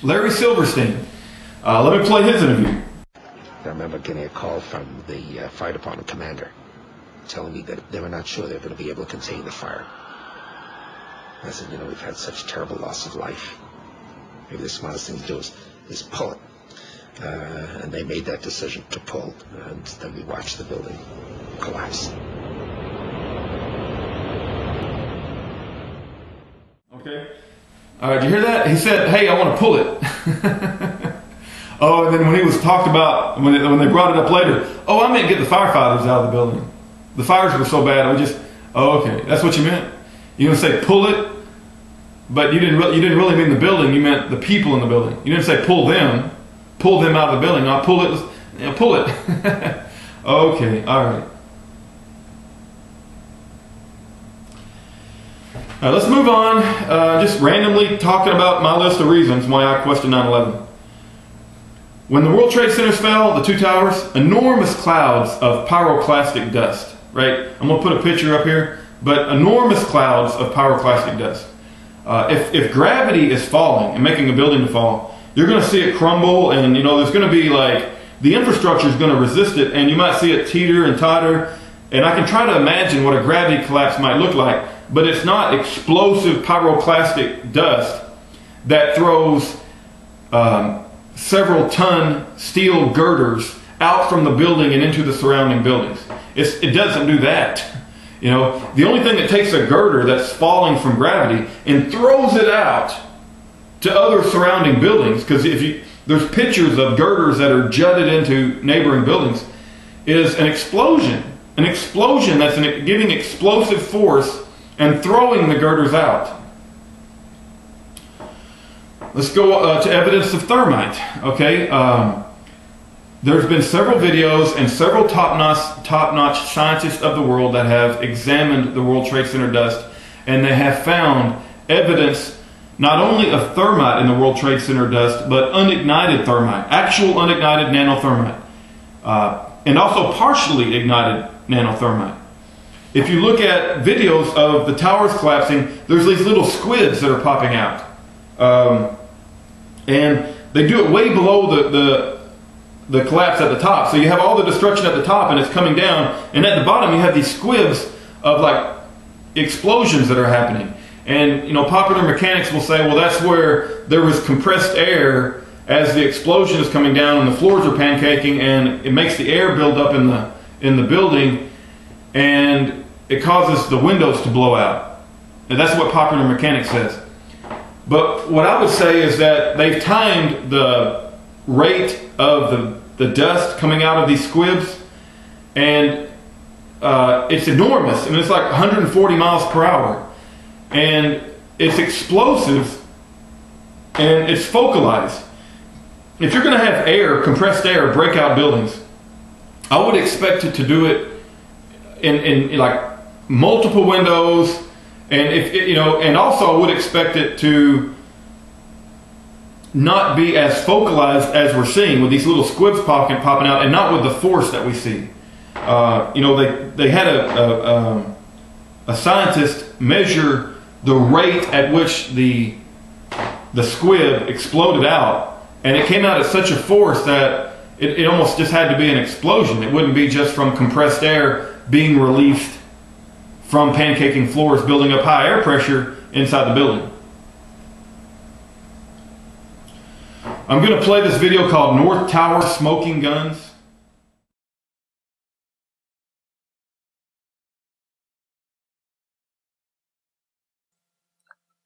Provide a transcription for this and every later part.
Larry Silverstein. Let me play his interview. I remember getting a call from the fire department commander telling me that they were not sure they were going to be able to contain the fire. I said, you know, we've had such terrible loss of life. Maybe the smartest thing to do is pull it. And they made that decision to pull, and then we watched the building collapse. Okay. Did you hear that? He said, hey, I want to pull it. Oh, and then when he was talked about, when they brought it up later, oh, I meant get the firefighters out of the building. The fires were so bad, oh, okay, that's what you meant? You didn't say pull it, but you didn't really mean the building, you meant the people in the building. You didn't say pull them out of the building. No, pull it, pull it. Okay, all right. All right, let's move on. Just randomly talking about my list of reasons why I question 9/11. When the World Trade Centers fell, the two towers, enormous clouds of pyroclastic dust, right? I'm going to put a picture up here, but enormous clouds of pyroclastic dust. If gravity is falling and making a building to fall, you're going to see it crumble, and there's going to be like, the infrastructure is going to resist it, and you might see it teeter and totter, and I can try to imagine what a gravity collapse might look like, but it's not explosive pyroclastic dust that throws several ton steel girders out from the building and into the surrounding buildings. It doesn't do that. The only thing that takes a girder that's falling from gravity and throws it out to other surrounding buildings, because there's pictures of girders that are jutted into neighboring buildings, is an explosion. An explosion that's giving explosive force and throwing the girders out. Let's go to evidence of thermite. Okay, there's been several videos and several top-notch scientists of the world that have examined the World Trade Center dust, and they have found evidence not only of thermite in the World Trade Center dust, but unignited thermite, actual unignited nanothermite, and also partially ignited nanothermite. If you look at videos of the towers collapsing, there's these little squids that are popping out. And they do it way below the collapse at the top. So you have all the destruction at the top and it's coming down, and at the bottom you have these squibs of like explosions that are happening. And popular mechanics will say, well, that's where there was compressed air as the explosion is coming down and the floors are pancaking, and it makes the air build up in the building, and it causes the windows to blow out. And that's what popular mechanics says. But what I would say is that they've timed the rate of the dust coming out of these squibs, and it's enormous. I mean, it's like 140 miles per hour. And it's explosive, and it's focalized. If you're going to have air, compressed air, break out buildings, I would expect it to do it in like multiple windows. And and also I would expect it to not be as focalized as we're seeing with these little squibs popping out, and not with the force that we see. They had a scientist measure the rate at which the squib exploded out, and it came out at such a force that it almost just had to be an explosion. It wouldn't be just from compressed air being released from pancaking floors, building up high air pressure inside the building. I'm going to play this video called North Tower Smoking Guns.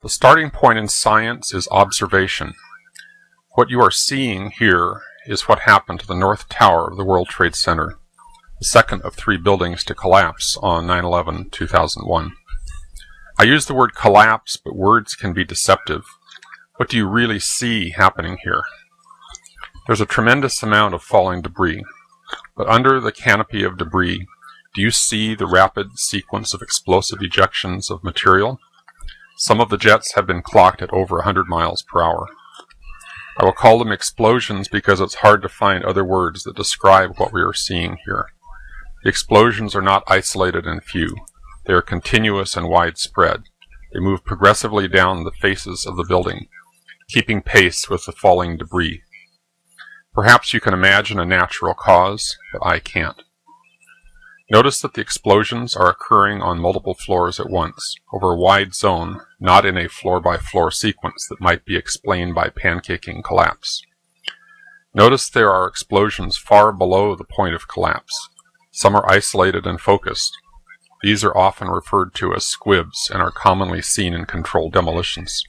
The starting point in science is observation. What you are seeing here is what happened to the North Tower of the World Trade Center, the second of 3 buildings to collapse on 9/11/2001. I use the word collapse, but words can be deceptive. What do you really see happening here? There's a tremendous amount of falling debris, but under the canopy of debris, do you see the rapid sequence of explosive ejections of material? Some of the jets have been clocked at over 100 miles per hour. I will call them explosions because it's hard to find other words that describe what we are seeing here. The explosions are not isolated and few. They are continuous and widespread. They move progressively down the faces of the building. keeping pace with the falling debris. Perhaps you can imagine a natural cause, but I can't. Notice that the explosions are occurring on multiple floors at once, over a wide zone, not in a floor-by-floor sequence that might be explained by pancaking collapse. Notice there are explosions far below the point of collapse. Some are isolated and focused. These are often referred to as squibs and are commonly seen in controlled demolitions.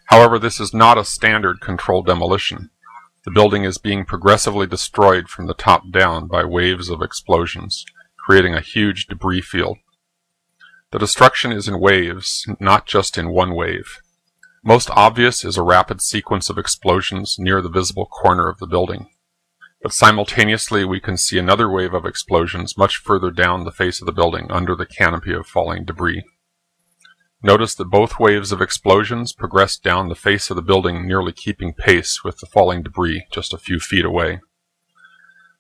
However, this is not a standard controlled demolition. The building is being progressively destroyed from the top down by waves of explosions, creating a huge debris field. The destruction is in waves, not just in one wave. Most obvious is a rapid sequence of explosions near the visible corner of the building. But simultaneously we can see another wave of explosions much further down the face of the building under the canopy of falling debris. Notice that both waves of explosions progress down the face of the building, nearly keeping pace with the falling debris just a few feet away.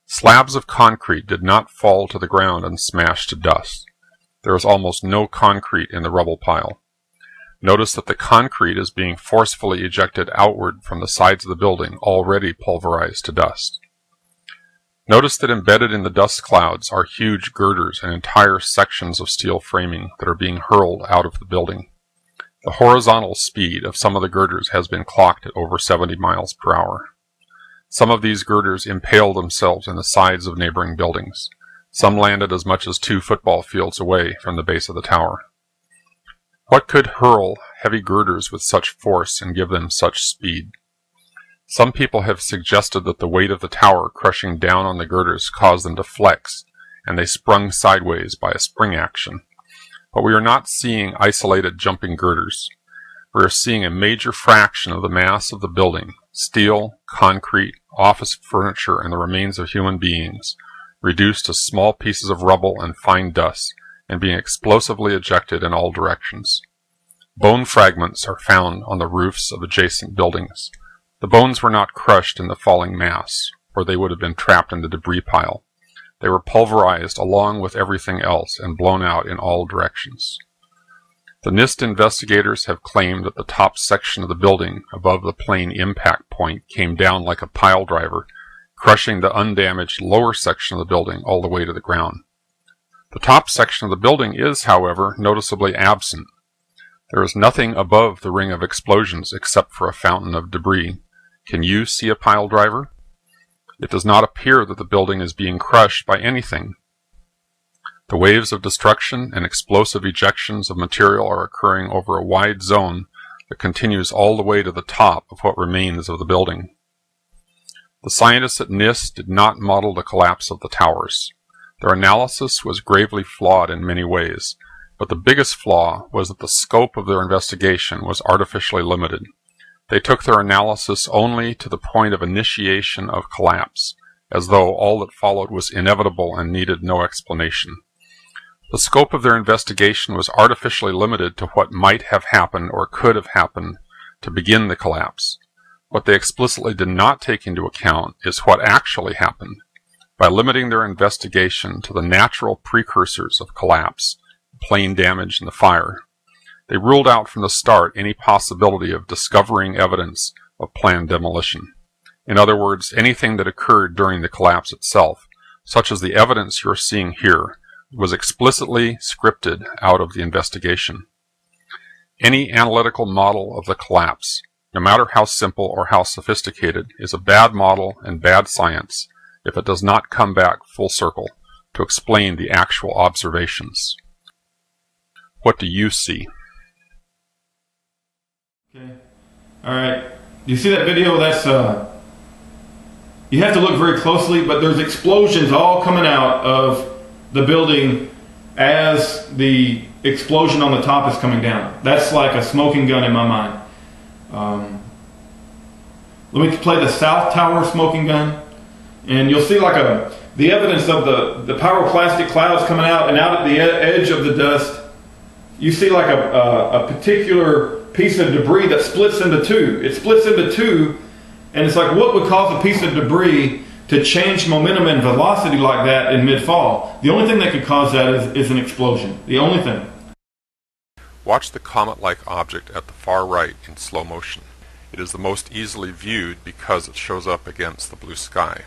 Slabs of concrete did not fall to the ground and smash to dust. There is almost no concrete in the rubble pile. Notice that the concrete is being forcefully ejected outward from the sides of the building, already pulverized to dust. Notice that embedded in the dust clouds are huge girders and entire sections of steel framing that are being hurled out of the building. The horizontal speed of some of the girders has been clocked at over 70 miles per hour. Some of these girders impale themselves in the sides of neighboring buildings. Some landed as much as 2 football fields away from the base of the tower. What could hurl heavy girders with such force and give them such speed? Some people have suggested that the weight of the tower crushing down on the girders caused them to flex, and they sprung sideways by a spring action. But we are not seeing isolated jumping girders. We are seeing a major fraction of the mass of the building, steel, concrete, office furniture, and the remains of human beings, reduced to small pieces of rubble and fine dust, and being explosively ejected in all directions. Bone fragments are found on the roofs of adjacent buildings. The bones were not crushed in the falling mass, or they would have been trapped in the debris pile. They were pulverized along with everything else and blown out in all directions. The NIST investigators have claimed that the top section of the building above the plane impact point came down like a pile driver, crushing the undamaged lower section of the building all the way to the ground. The top section of the building is, however, noticeably absent. There is nothing above the ring of explosions except for a fountain of debris. Can you see a pile driver? It does not appear that the building is being crushed by anything. The waves of destruction and explosive ejections of material are occurring over a wide zone that continues all the way to the top of what remains of the building. The scientists at NIST did not model the collapse of the towers. Their analysis was gravely flawed in many ways, but the biggest flaw was that the scope of their investigation was artificially limited. They took their analysis only to the point of initiation of collapse, as though all that followed was inevitable and needed no explanation. The scope of their investigation was artificially limited to what might have happened or could have happened to begin the collapse. What they explicitly did not take into account is what actually happened. By limiting their investigation to the natural precursors of collapse, plane damage and the fire, they ruled out from the start any possibility of discovering evidence of planned demolition. In other words, anything that occurred during the collapse itself, such as the evidence you're seeing here, was explicitly scripted out of the investigation. Any analytical model of the collapse, no matter how simple or how sophisticated, is a bad model and bad science if it does not come back full circle to explain the actual observations. What do you see? Okay. All right. Do you see that video? That's you have to look very closely, but there's explosions all coming out of the building as the explosion on the top is coming down. That's like a smoking gun in my mind. Let me play the South Tower smoking gun, and you'll see like the evidence of the pyroclastic clouds coming out, and out at the edge of the dust, you see like a particular piece of debris that splits into two. It splits into two, and it's like, what would cause a piece of debris to change momentum and velocity like that in mid-fall? The only thing that could cause that is an explosion. The only thing. Watch the comet-like object at the far right in slow motion. It is the most easily viewed because it shows up against the blue sky.